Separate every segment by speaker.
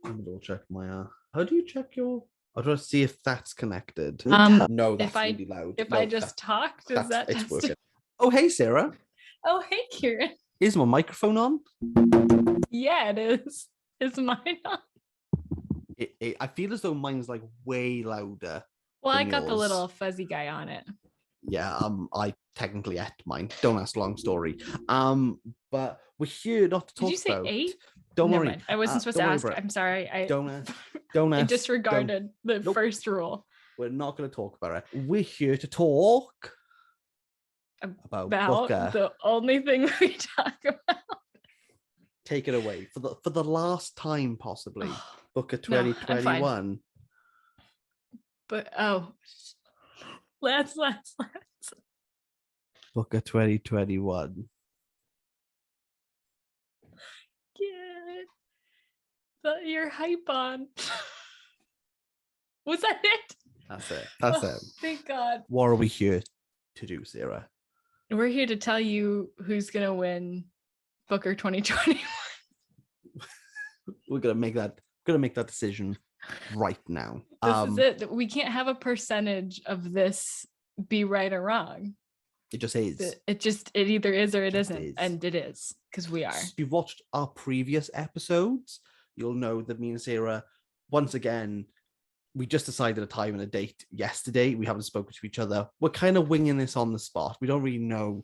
Speaker 1: Let me double check my. How do you check your? I'm trying to see if that's connected. No, that's really loud.
Speaker 2: If
Speaker 1: no,
Speaker 2: I just talk, does that?
Speaker 1: It's working. Oh, hey, Sarah.
Speaker 2: Oh, hey, Kieran.
Speaker 1: Is my microphone on?
Speaker 2: Yeah, it is. Is mine on?
Speaker 1: I feel as though mine's like way louder.
Speaker 2: Well, I got the little fuzzy guy on it.
Speaker 1: Yeah, I technically ate mine. Don't ask, long story. But we're here not to talk about. Did you
Speaker 2: say 8?
Speaker 1: Don't
Speaker 2: Never
Speaker 1: worry.
Speaker 2: Mind. I wasn't supposed to ask. I'm sorry.
Speaker 1: Don't ask.
Speaker 2: I disregarded the first rule.
Speaker 1: We're not going to talk about it. We're here to talk about Booker.
Speaker 2: The only thing we talk about.
Speaker 1: Take it away for the last time, possibly. Booker 2021.
Speaker 2: No, but let's.
Speaker 1: Booker 2021.
Speaker 2: Get your hype on. Was that it?
Speaker 1: That's it. That's it.
Speaker 2: Thank God.
Speaker 1: What are we here to do, Sarah?
Speaker 2: We're here to tell you who's gonna win Booker 2021.
Speaker 1: We're gonna make that decision right now.
Speaker 2: This is it. We can't have a percentage of this be right or wrong.
Speaker 1: It just is.
Speaker 2: It either is or it isn't. And it is, because we are.
Speaker 1: If you've watched our previous episodes, you'll know that me and Sarah, once again, we just decided a time and a date yesterday. We haven't spoken to each other. We're kind of winging this on the spot. We don't really know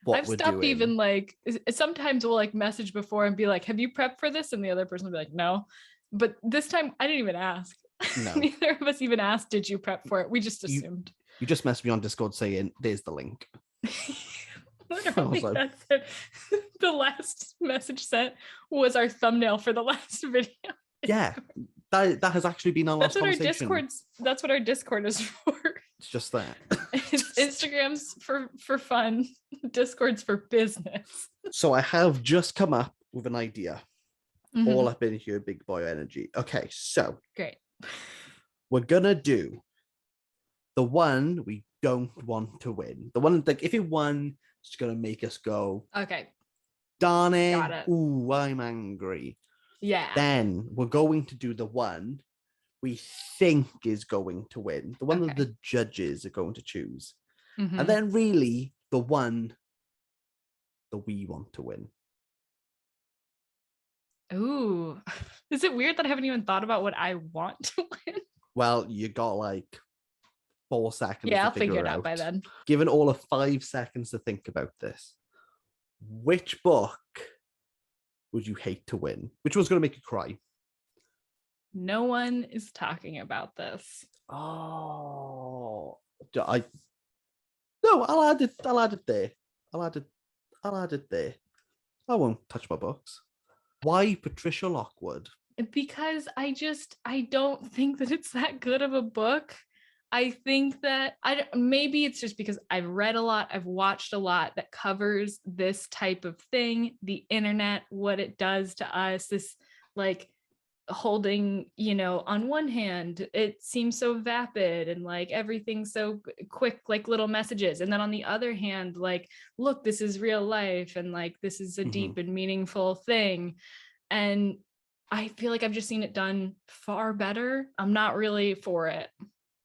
Speaker 1: what we're doing. I've stopped
Speaker 2: even sometimes we'll message before and be like, have you prepped for this? And the other person will be like, no. But this time I didn't even ask. No. Neither of us even asked, did you prep for it? We just assumed.
Speaker 1: You just messaged me on Discord saying, there's the link.
Speaker 2: Literally, that's it. The last message sent was our thumbnail for the last video.
Speaker 1: Yeah, that has actually been our last conversation.
Speaker 2: That's what our Discord is for.
Speaker 1: It's just that.
Speaker 2: It's Instagram's for fun. Discord's for business.
Speaker 1: So I have just come up with an idea. Mm-hmm. All up in here, big boy energy. Okay, so.
Speaker 2: Great.
Speaker 1: We're gonna do the one we don't want to win. The one that if it won, it's gonna make us go,
Speaker 2: okay,
Speaker 1: darn it. Got it. Ooh, I'm angry.
Speaker 2: Yeah.
Speaker 1: Then we're going to do the one we think is going to win, the one that the judges are going to choose. Mm-hmm. And then really the one that we want to win.
Speaker 2: Ooh, is it weird that I haven't even thought about what I want to win?
Speaker 1: Well, you got 4 seconds.
Speaker 2: Yeah, I'll figure it out by then.
Speaker 1: Given all of 5 seconds to think about this, which book would you hate to win? Which one's going to make you cry?
Speaker 2: No one is talking about this.
Speaker 1: Oh, no, I'll add it there. I'll add it there. I won't touch my books. Why Patricia Lockwood?
Speaker 2: Because I don't think that it's that good of a book. I think that maybe it's just because I've read a lot, I've watched a lot that covers this type of thing, the internet, what it does to us, this holding, on one hand, it seems so vapid and everything's so quick, little messages. And then on the other hand, look, this is real life and this is a deep and meaningful thing. And I feel like I've just seen it done far better. I'm not really for it.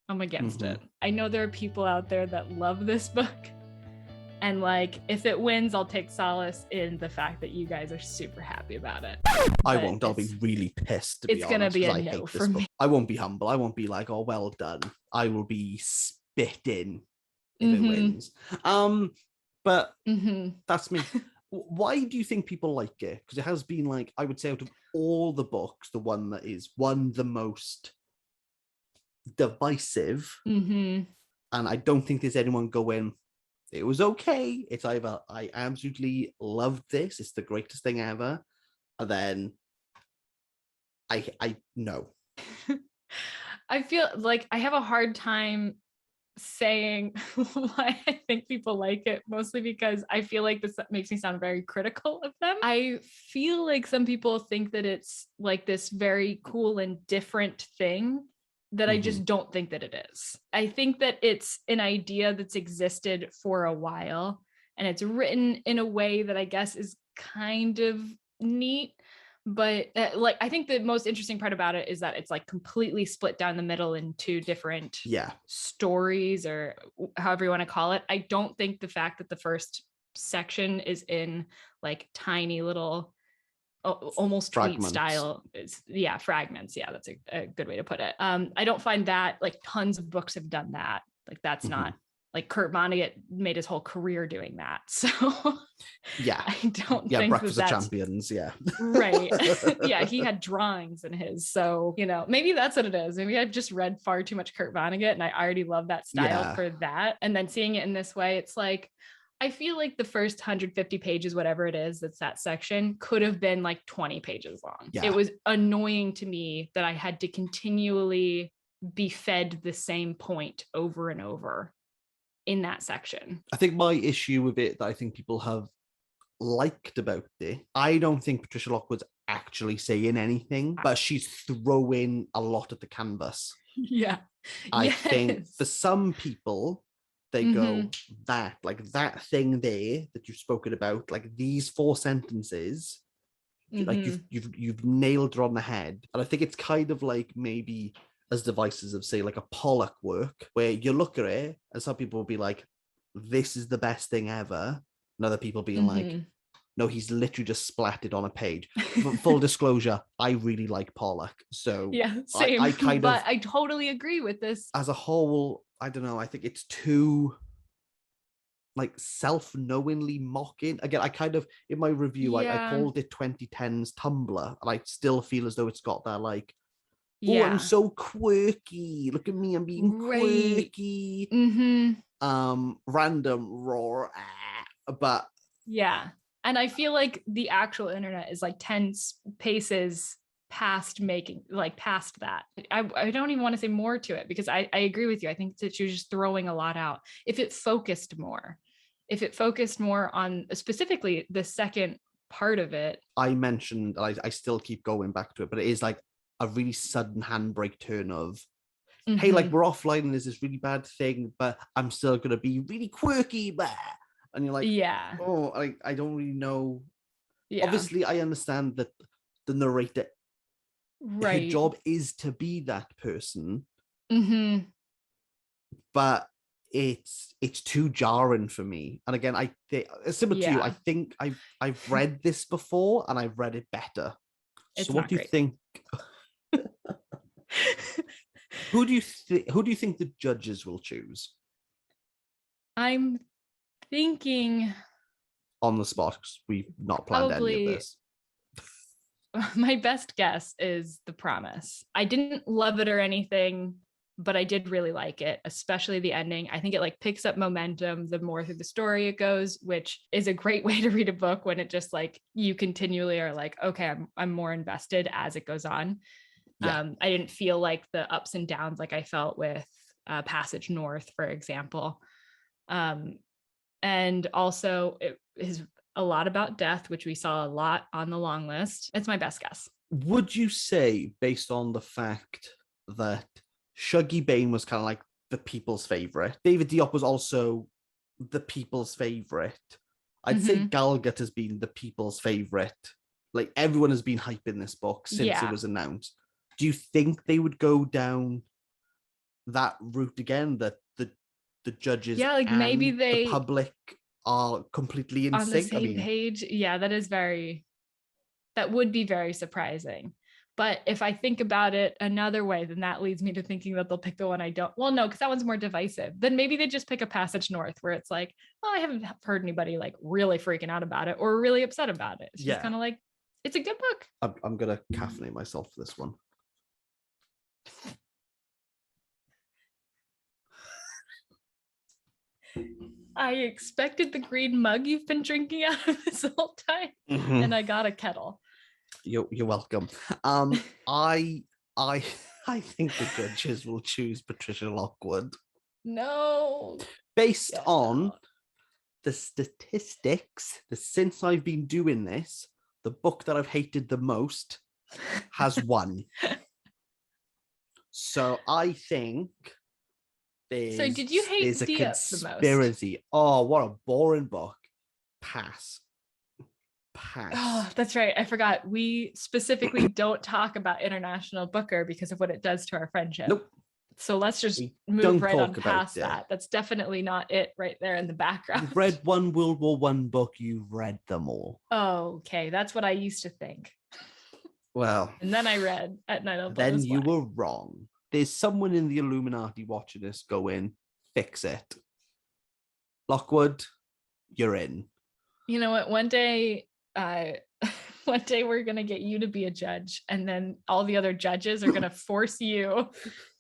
Speaker 2: I'm against it. I know there are people out there that love this book. And if it wins, I'll take solace in the fact that you guys are super happy about it.
Speaker 1: I won't. I'll be really pissed, to be honest. It's going to be a no for me. I won't be humble. I won't be oh, well done. I will be spitting if it wins. But that's me. Why do you think people like it? Because it has been I would say out of all the books, the one that is the most divisive. And I don't think there's anyone going, it was okay. It's either I absolutely loved this, it's the greatest thing ever, and then I know.
Speaker 2: I feel I have a hard time saying why I think people like it, mostly because I feel like this makes me sound very critical of them. I feel like some people think that it's this very cool and different thing that I just don't think that it is. I think that it's an idea that's existed for a while and it's written in a way that I guess is kind of neat, But like, I think the most interesting part about it is that it's like completely split down the middle in two different stories, or however you want to call it. I don't think the fact that the first section is in like tiny little almost tweet style is fragments. Yeah, that's a good way to put it. I don't find that like tons of books have done that. Like that's not like Kurt Vonnegut made his whole career doing that. So I don't think
Speaker 1: Breakfast
Speaker 2: that's
Speaker 1: of Champions.
Speaker 2: Right. He had drawings in his. So, maybe that's what it is. Maybe I've just read far too much Kurt Vonnegut and I already love that style for that. And then seeing it in this way, it's like, I feel like the first 150 pages, whatever it is, that's that section, could have been like 20 pages long. It was annoying to me that I had to continually be fed the same point over and over in that section.
Speaker 1: I think my issue with it that I think people have liked about it, I don't think Patricia Lockwood's actually saying anything, but she's throwing a lot at the canvas. I think for some people, they go, that thing there that you've spoken about, like these 4 sentences, like you've nailed her on the head. And I think it's kind of like maybe as devices of, say, like a Pollock work, where you look at it and some people will be like, this is the best thing ever. And other people being like, no, he's literally just splatted on a page. Full disclosure, I really like Pollock. So
Speaker 2: same. I totally agree with this.
Speaker 1: As a whole, I don't know. I think it's too like self-knowingly mocking. Again, I kind of, in my review, I called it 2010s Tumblr, and I still feel as though it's got that like, oh, I'm so quirky. Look at me, I'm being quirky. Random roar. But
Speaker 2: and I feel like the actual internet is like 10 paces past that. I don't even want to say more to it, because I agree with you. I think that you're just throwing a lot out. If it focused more on specifically the second part of it.
Speaker 1: I mentioned, I still keep going back to it, but it is like a really sudden handbrake turn of, hey, like we're offline and there's this really bad thing, but I'm still going to be really quirky. Blah. And you're like, oh, I don't really know. Obviously, I understand that the narrator, her job is to be that person. But it's too jarring for me. And again, I think similar to you, I think I've read this before and I've read it better. So what do you think? Who do you think the judges will choose?
Speaker 2: I'm thinking
Speaker 1: on the spot, because we've not planned any of this.
Speaker 2: My best guess is The Promise. I didn't love it or anything, but I did really like it, especially the ending. I think it like picks up momentum the more through the story it goes, which is a great way to read a book when it just like you continually are like, okay, I'm more invested as it goes on. I didn't feel like the ups and downs like I felt with Passage North, for example. And also it is a lot about death, which we saw a lot on the long list. It's my best guess.
Speaker 1: Would you say, based on the fact that Shuggy Bane was kind of like the people's favorite, David Diop was also the people's favorite, I'd say Galgut has been the people's favorite. Like everyone has been hyping this book since it was announced. Do you think they would go down that route again, that the judges and maybe the public are completely in
Speaker 2: on
Speaker 1: sync?
Speaker 2: The same page? Yeah, that would be very surprising. But if I think about it another way, then that leads me to thinking that they'll pick the one I don't. Well, no, because that one's more divisive. Then maybe they just pick a Passage North, where it's like, oh, I haven't heard anybody like really freaking out about it or really upset about it. It's just kind of like, it's a good book.
Speaker 1: I'm going to caffeinate myself for this one.
Speaker 2: I expected the green mug you've been drinking out of this whole time, and I got a kettle.
Speaker 1: You're welcome. I think the judges will choose Patricia Lockwood.
Speaker 2: No.
Speaker 1: Based on the statistics, that since I've been doing this, the book that I've hated the most has won. So I think
Speaker 2: so did you hate
Speaker 1: a conspiracy the most? Oh, what a boring book. Pass. pass.
Speaker 2: Oh, that's right. I forgot. We specifically don't talk about International Booker because of what it does to our friendship.
Speaker 1: Nope.
Speaker 2: So let's just move right on past that. That's definitely not it right there in the background.
Speaker 1: You've read one World War I book, you've read them all.
Speaker 2: Oh, okay. That's what I used to think.
Speaker 1: Well.
Speaker 2: And then I read At Night on
Speaker 1: Then you were wrong. There's someone in the Illuminati watching this going, fix it. Lockwood, you're in.
Speaker 2: You know what? One day we're going to get you to be a judge, and then all the other judges are going to force you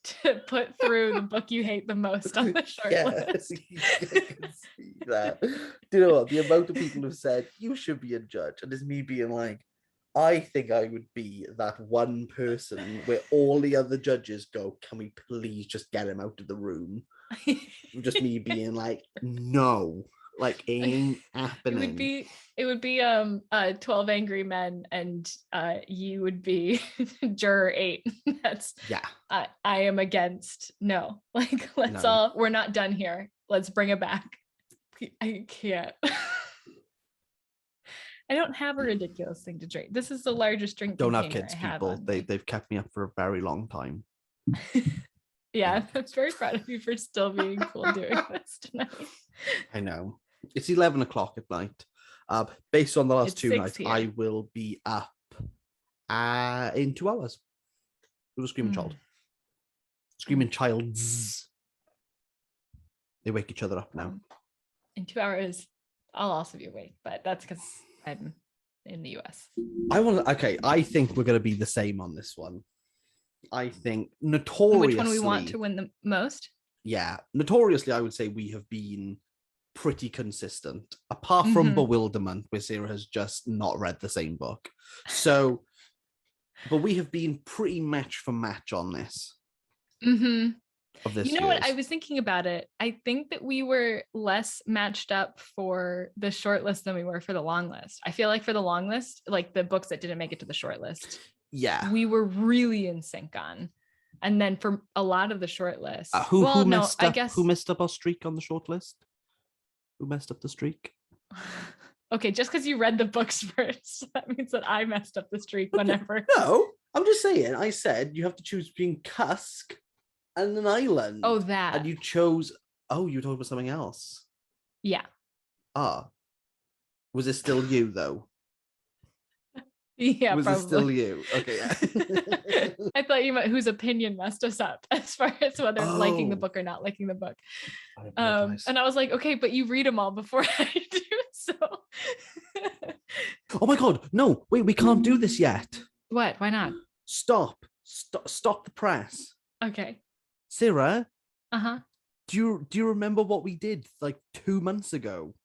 Speaker 2: to put through the book you hate the most on the short list.
Speaker 1: I can see that. Do you know what? The amount of people who've said, you should be a judge, and there's me being like, I think I would be that one person where all the other judges go, can we please just get him out of the room? Just me being like, no. Like, ain't happening.
Speaker 2: It would be 12 Angry Men, and you would be juror 8. That's I am against. No, like we're not done here. Let's bring it back. I can't. I don't have a ridiculous thing to drink. This is the largest drink.
Speaker 1: Don't have kids, people. They've kept me up for a very long time.
Speaker 2: Yeah, I'm very proud of you for still being cool doing this tonight.
Speaker 1: I know. It's 11 o'clock at night. Based on the last 2 nights, here. I will be up in 2 hours with a screaming child. Screaming childs. They wake each other up now.
Speaker 2: In 2 hours, I'll also be awake, but that's because I'm in the US.
Speaker 1: I think we're going to be the same on this one. I think notoriously...
Speaker 2: Which one we want to win the most?
Speaker 1: Yeah. Notoriously, I would say we have been pretty consistent, apart from Bewilderment, where Sarah has just not read the same book. So, but we have been pretty match for match on this. Of this
Speaker 2: you know what? I was thinking about it. I think that we were less matched up for the short list than we were for the long list. I feel like for the long list, like the books that didn't make it to the short list, we were really in sync on. And then for a lot of the short list,
Speaker 1: who messed up our streak on the short list? Who messed up the streak?
Speaker 2: Okay, just because you read the books first, that means that I messed up the streak whenever.
Speaker 1: No, I'm just saying. I said you have to choose between Cusk and an island.
Speaker 2: Oh, that.
Speaker 1: And you chose... Oh, you were talking about something else.
Speaker 2: Yeah.
Speaker 1: Was it still you, though?
Speaker 2: Yeah,
Speaker 1: was
Speaker 2: probably.
Speaker 1: It still you? Okay, yeah.
Speaker 2: I thought you meant whose opinion messed us up as far as whether liking the book or not liking the book. And I was like, okay, but you read them all before I do, so.
Speaker 1: Oh my God, no, wait, we can't do this yet.
Speaker 2: What? Why not?
Speaker 1: Stop the press.
Speaker 2: Okay.
Speaker 1: Sarah? Do you remember what we did like 2 months ago?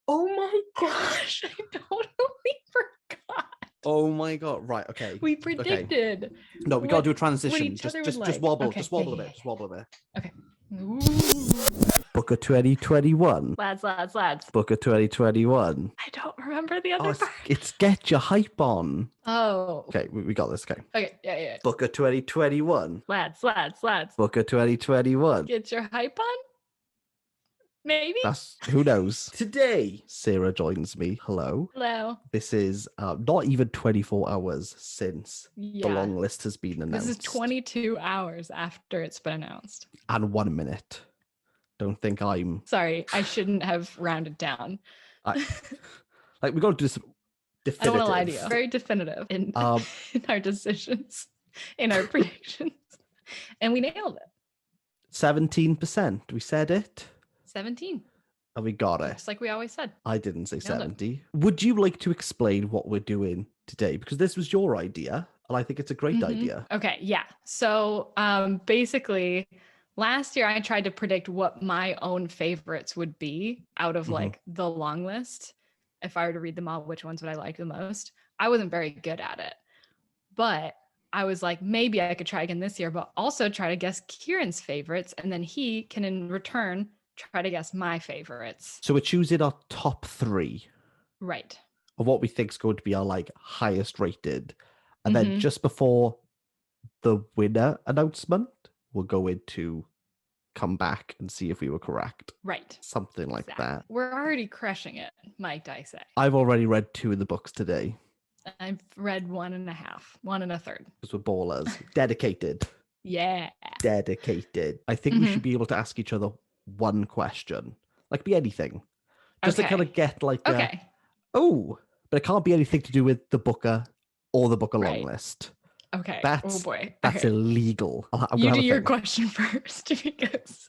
Speaker 2: Oh my gosh, I totally forgot.
Speaker 1: Oh my God, right, okay.
Speaker 2: We predicted.
Speaker 1: Okay. No, we gotta do a transition. Just wobble,
Speaker 2: okay.
Speaker 1: just wobble a bit, just wobble a bit.
Speaker 2: Okay. Ooh.
Speaker 1: Booker 2021.
Speaker 2: Lads.
Speaker 1: Booker 2021.
Speaker 2: I don't remember the other part.
Speaker 1: It's get your hype on.
Speaker 2: Oh.
Speaker 1: Okay, we got this, okay.
Speaker 2: Okay, yeah.
Speaker 1: Booker 2021.
Speaker 2: Lads.
Speaker 1: Booker 2021.
Speaker 2: Get your hype on? Maybe?
Speaker 1: Who knows? Today, Sarah joins me. Hello. This is not even 24 hours since the long list has been announced.
Speaker 2: This is 22 hours after it's been announced.
Speaker 1: And 1 minute. Don't think I'm...
Speaker 2: Sorry, I shouldn't have rounded down.
Speaker 1: We got to do this definitive.
Speaker 2: I don't want to lie to you. Very definitive in our decisions, in our predictions. And we nailed it.
Speaker 1: 17%. We said it.
Speaker 2: 17.
Speaker 1: And we got it.
Speaker 2: Just like we always said.
Speaker 1: I didn't say 70. Would you like to explain what we're doing today? Because this was your idea, and I think it's a great idea.
Speaker 2: Okay, yeah. So basically, last year I tried to predict what my own favorites would be out of like the long list. If I were to read them all, which ones would I like the most? I wasn't very good at it. But I was like, maybe I could try again this year, but also try to guess Kieran's favorites. And then he can, in return, try to guess my favorites.
Speaker 1: So we're choosing our top 3.
Speaker 2: Right.
Speaker 1: Of what we think is going to be our like highest rated. And then just before the winner announcement, we'll go into come back and see if we were correct.
Speaker 2: Right.
Speaker 1: Something like that.
Speaker 2: We're already crushing it, might I say.
Speaker 1: I've already read 2 of the books today.
Speaker 2: I've read 1.5, 1 1/3.
Speaker 1: Because we're ballers. Dedicated.
Speaker 2: Yeah.
Speaker 1: Dedicated. I think we should be able to ask each other one question. Like, be anything. Just to kind of get like but it can't be anything to do with the Booker or the Booker long list.
Speaker 2: Okay.
Speaker 1: That's,
Speaker 2: oh boy.
Speaker 1: That's illegal.
Speaker 2: You do your question first because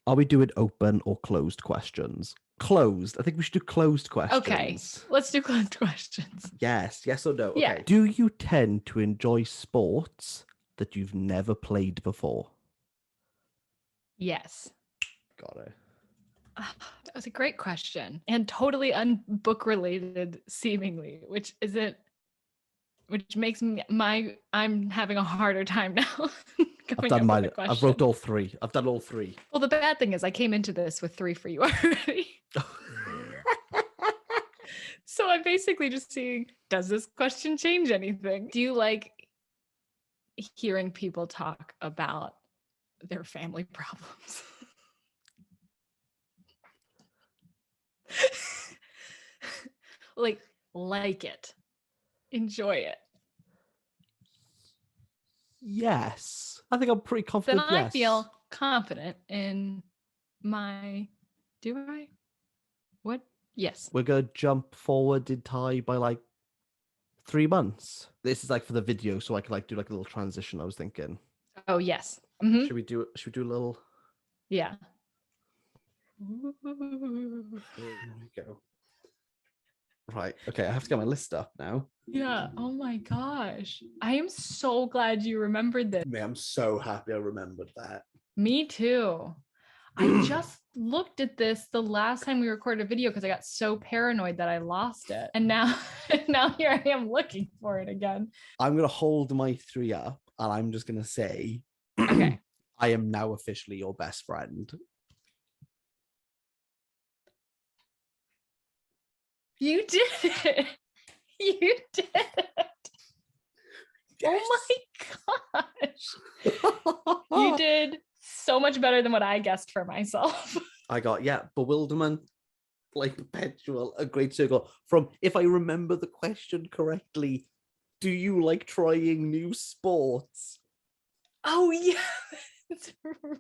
Speaker 1: are we doing open or closed questions? Closed. I think we should do closed questions.
Speaker 2: Okay. Let's do closed questions.
Speaker 1: Yes or no? Okay.
Speaker 2: Yeah.
Speaker 1: Do you tend to enjoy sports that you've never played before?
Speaker 2: Yes.
Speaker 1: Got it.
Speaker 2: That was a great question and totally unbook related seemingly, which makes I'm having a harder time now.
Speaker 1: I've done mine. I've wrote all 3. I've done all 3.
Speaker 2: Well, the bad thing is I came into this with 3 for you already. So I'm basically just seeing, does this question change anything? Do you like hearing people talk about their family problems? like it, enjoy it.
Speaker 1: Yes, I think I'm pretty confident.
Speaker 2: Then I feel confident in my. Do I? What? Yes.
Speaker 1: We're gonna jump forward in time by like 3 months. This is like for the video, so I can like do like a little transition. I was thinking.
Speaker 2: Oh yes. Mm-hmm.
Speaker 1: Should we do a little?
Speaker 2: Yeah.
Speaker 1: There we go. Right. Okay. I have to get my list up now.
Speaker 2: Yeah. Oh my gosh. I am so glad you remembered this.
Speaker 1: I'm so happy I remembered that.
Speaker 2: Me too. I just looked at this the last time we recorded a video because I got so paranoid that I lost it. And now here I am looking for it again.
Speaker 1: I'm going to hold my 3 up and I'm just going to say,
Speaker 2: okay,
Speaker 1: I am now officially your best friend.
Speaker 2: You did it. You did it. Yes. Oh my gosh. You did so much better than what I guessed for myself.
Speaker 1: I got, Bewilderment, like Perpetual, a Great Circle. From, if I remember the question correctly, do you like trying new sports?
Speaker 2: Oh, yeah, that's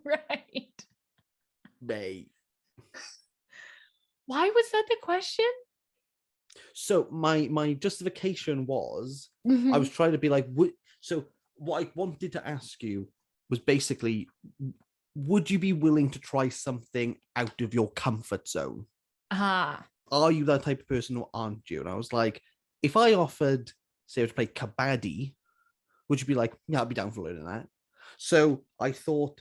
Speaker 2: right.
Speaker 1: Mate.
Speaker 2: Why was that the question?
Speaker 1: So my justification was, I was trying to be like, so what I wanted to ask you was basically, would you be willing to try something out of your comfort zone? Are you that type of person or aren't you? And I was like, if I offered, say, to play kabaddi, would you be like, yeah, I'd be down for learning that? So I thought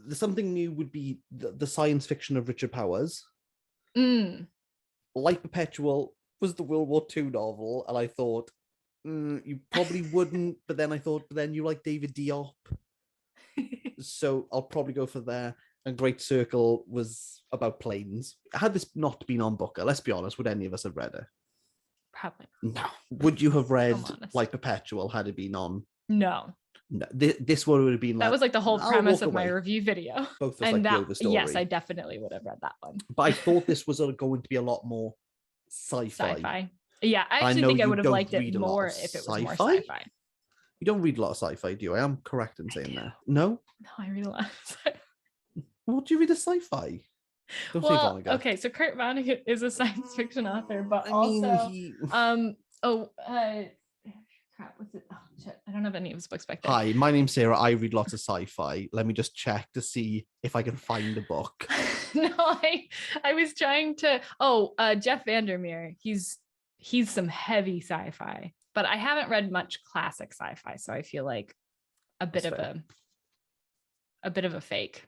Speaker 1: something new would be the science fiction of Richard Powers. Like Perpetual was the World War II novel, and I thought, you probably wouldn't, but then you like David Diop. So I'll probably go for there. And Great Circle was about planes. Had this not been on Booker, let's be honest, would any of us have read it?
Speaker 2: Probably.
Speaker 1: No. Would you have read like Perpetual had it been on?
Speaker 2: No.
Speaker 1: This one would have been like...
Speaker 2: That was like the whole premise of my review video.
Speaker 1: Both was like the overstory.
Speaker 2: Yes, I definitely would have read that one.
Speaker 1: But I thought this was going to be a lot more sci-fi.
Speaker 2: Yeah, I actually think I would have liked it more if it was more sci-fi.
Speaker 1: You don't read a lot of sci-fi, do you? I am correct in saying that. No?
Speaker 2: No, I read a lot of sci-fi.
Speaker 1: What do you read a sci-fi?
Speaker 2: Don't say Vonnegut. Okay, so Kurt Vonnegut is a science fiction author, but crap, what's it? Oh shit, I don't have any of his books back there.
Speaker 1: Hi, my name's Sarah. I read lots of sci-fi. Let me just check to see if I can find a book.
Speaker 2: No, I was trying to. Jeff Vandermeer. He's some heavy sci-fi, but I haven't read much classic sci-fi, so I feel like a bit of a fake.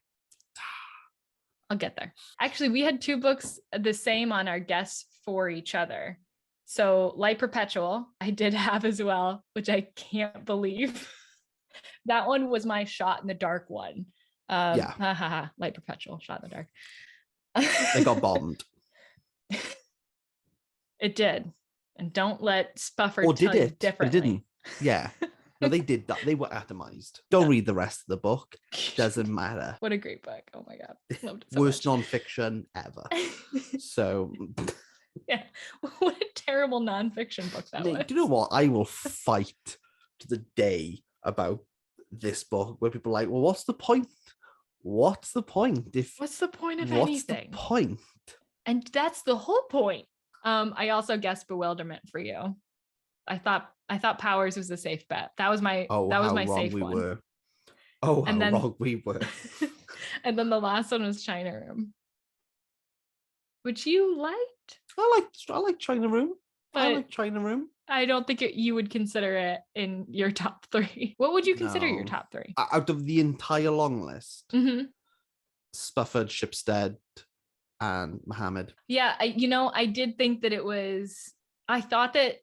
Speaker 2: I'll get there. Actually, we had 2 books the same on our guests for each other. So Light Perpetual, I did have as well, which I can't believe. That one was my shot in the dark one. Light Perpetual, shot in the dark.
Speaker 1: They got bombed.
Speaker 2: It did. And don't let Spufford tell you differently.
Speaker 1: It didn't. Yeah. No, they did that. They were atomized. Don't read the rest of the book. Doesn't matter.
Speaker 2: What a great book. Oh my God. Loved it so
Speaker 1: Worst
Speaker 2: much.
Speaker 1: nonfiction ever. So
Speaker 2: yeah. What a terrible nonfiction book that was.
Speaker 1: Do you know what? I will fight to the day about this book where people are like, well, what's the point? What's the point?
Speaker 2: What's the point of
Speaker 1: what's
Speaker 2: anything?
Speaker 1: The point?
Speaker 2: And that's the whole point. I also guessed Bewilderment for you. I thought Powers was a safe bet. That was my safe one.
Speaker 1: Were. Oh, how wrong we were.
Speaker 2: And then the last one was China Room, which you liked.
Speaker 1: I like China Room. I like China Room.
Speaker 2: I don't think you would consider it in your top 3. What would you consider your top 3?
Speaker 1: Out of the entire long list?
Speaker 2: Mm-hmm.
Speaker 1: Spufford, Shipstead, and Mohamed.
Speaker 2: Yeah, I did think that it was. I thought that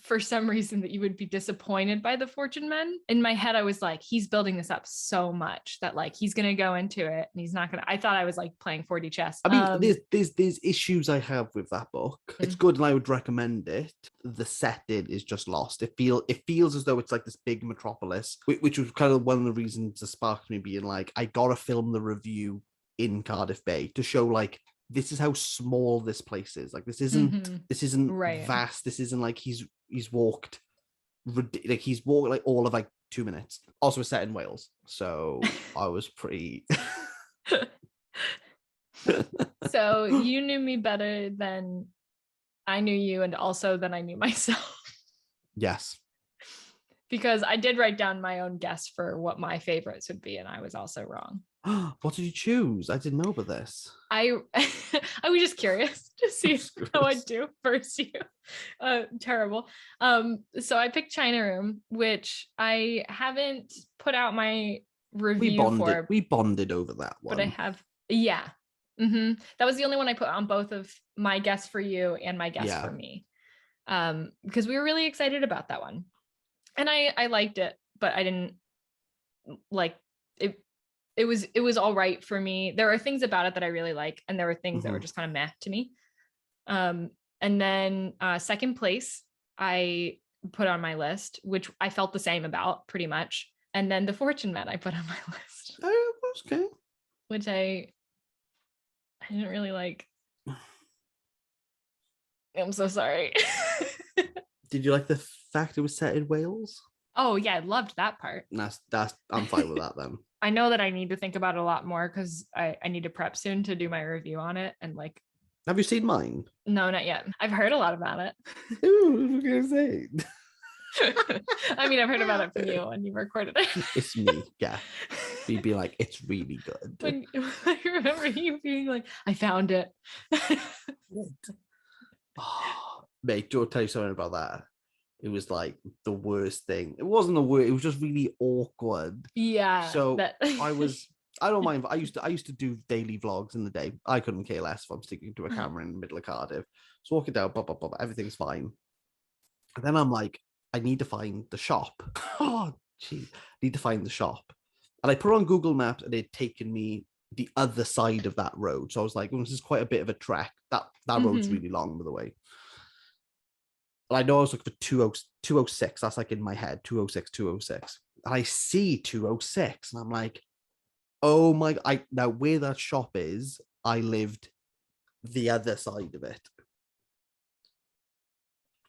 Speaker 2: for some reason that you would be disappointed by the Fortune Men. In my head, I was like, he's building this up so much that like he's gonna go into it and he's not gonna. I thought I was like playing 4D chess.
Speaker 1: I mean, there's issues I have with that book. It's good and I would recommend it. The setting is just lost. It feels as though it's like this big metropolis, which was kind of one of the reasons that sparked me being like, I gotta film the review in Cardiff Bay to show like this is how small this place is. Like this isn't
Speaker 2: right.
Speaker 1: vast. This isn't like he's walked like all of like 2 minutes. Also, it's set in Wales, so I was pretty.
Speaker 2: So you knew me better than I knew you, and also than I knew myself.
Speaker 1: Yes. Because
Speaker 2: I did write down my own guess for what my favorites would be, and I was also wrong.
Speaker 1: What did you choose? I didn't know about this.
Speaker 2: I was just curious to see how I'd do versus you. Terrible. So I picked China Room, which I haven't put out my review for.
Speaker 1: We bonded over that one.
Speaker 2: But I have, yeah. Mm-hmm. That was the only one I put on both of my guess for you and my guess for me. Because we were really excited about that one. And I liked it, but I didn't like it. It was all right for me. There are things about it that I really like, and there were things that were just kind of meh to me. And then second place I put on my list, which I felt the same about pretty much. And then the Fortune Men I put on my list.
Speaker 1: Oh, okay.
Speaker 2: Which I didn't really like. I'm so sorry.
Speaker 1: Did you like the fact it was set in Wales?
Speaker 2: Oh yeah, I loved that part.
Speaker 1: That's I'm fine with that then.
Speaker 2: I know that I need to think about it a lot more because I need to prep soon to do my review on it. And like,
Speaker 1: have you seen mine?
Speaker 2: No, not yet. I've heard a lot about it.
Speaker 1: Ooh, what was I gonna say?
Speaker 2: I mean, I've heard about it from you and you recorded it.
Speaker 1: It's me, yeah. You'd be like, it's really good.
Speaker 2: I remember you being like, I found it.
Speaker 1: Oh, mate, do I tell you something about that? It was like the worst thing. It wasn't the worst. It was just really awkward.
Speaker 2: Yeah.
Speaker 1: So I don't mind. I used to do daily vlogs in the day. I couldn't care less if I'm sticking to a camera in the middle of Cardiff. So walking down, blah, blah, blah, everything's fine. And then I'm like, I need to find the shop. Oh, gee, need to find the shop. And I put on Google Maps and it had taken me the other side of that road. So I was like, well, this is quite a bit of a trek. That road's really long, by the way. And I know I was looking for 206. That's like in my head, 206. And I see 206 and I'm like, oh my, now where that shop is, I lived the other side of it.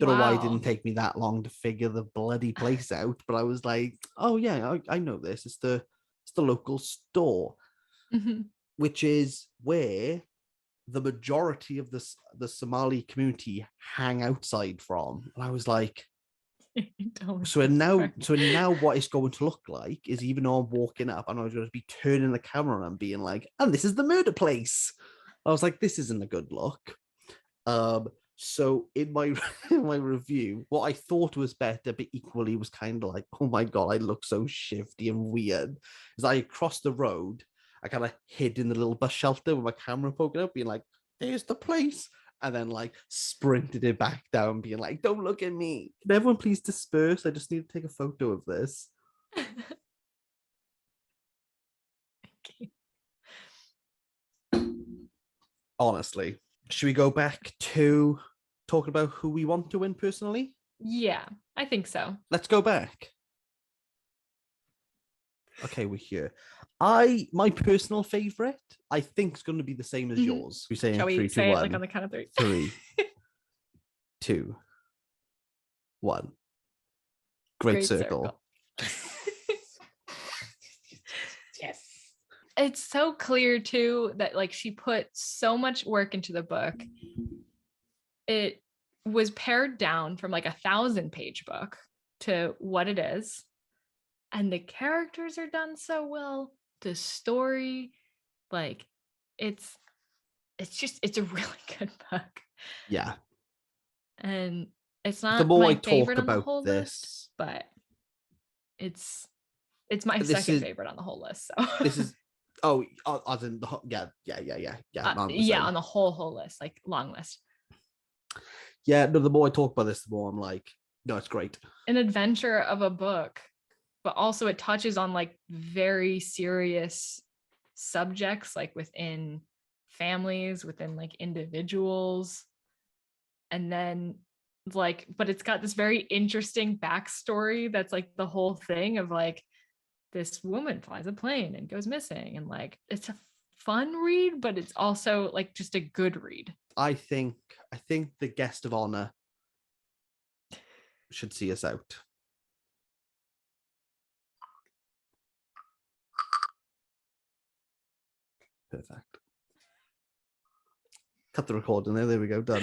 Speaker 1: Don't know why it didn't take me that long to figure the bloody place out, but I was like, oh yeah, I know this. It's the local store, which is where the majority of the Somali community hang outside from. And I was like, so now what it's going to look like is, even though I'm walking up and I was going to be turning the camera and being like, and this is the murder place. I was like, this isn't a good look. So in my review, what I thought was better, but equally was kind of like, oh my God, I look so shifty and weird. As I crossed the road, I kind of hid in the little bus shelter with my camera poking up, being like, there's the place. And then like sprinted it back down, being like, don't look at me. Can everyone please disperse? I just need to take a photo of this. Honestly, should we go back to talking about who we want to win personally?
Speaker 2: Yeah, I think so.
Speaker 1: Let's go back. Okay, we're here. My personal favorite, I think, is going to be the same as yours. We say
Speaker 2: Shall we
Speaker 1: 3, 2,
Speaker 2: say
Speaker 1: 1.
Speaker 2: it like on the count of 3?
Speaker 1: 3, 2, 1. Great Circle.
Speaker 2: Yes. It's so clear too that like she put so much work into the book. It was pared down from like 1,000-page book to what it is. And the characters are done so well. The story, like it's a really good book.
Speaker 1: Yeah.
Speaker 2: And it's not
Speaker 1: the more
Speaker 2: my
Speaker 1: I
Speaker 2: favorite
Speaker 1: talk
Speaker 2: on the
Speaker 1: about
Speaker 2: whole
Speaker 1: this,
Speaker 2: list, but it's my second favorite on the whole list. So
Speaker 1: this is as in the
Speaker 2: on the whole list, like long list.
Speaker 1: Yeah, no, the more I talk about this, the more I'm like, no, it's great.
Speaker 2: An adventure of a book, but also it touches on like very serious subjects, like within families, within like individuals. And then like, but it's got this very interesting backstory that's like the whole thing of like this woman flies a plane and goes missing, and like it's a fun read, but it's also like just a good read.
Speaker 1: I think the guest of honor should see us out. Perfect. Cut the recording there. There we go. Done.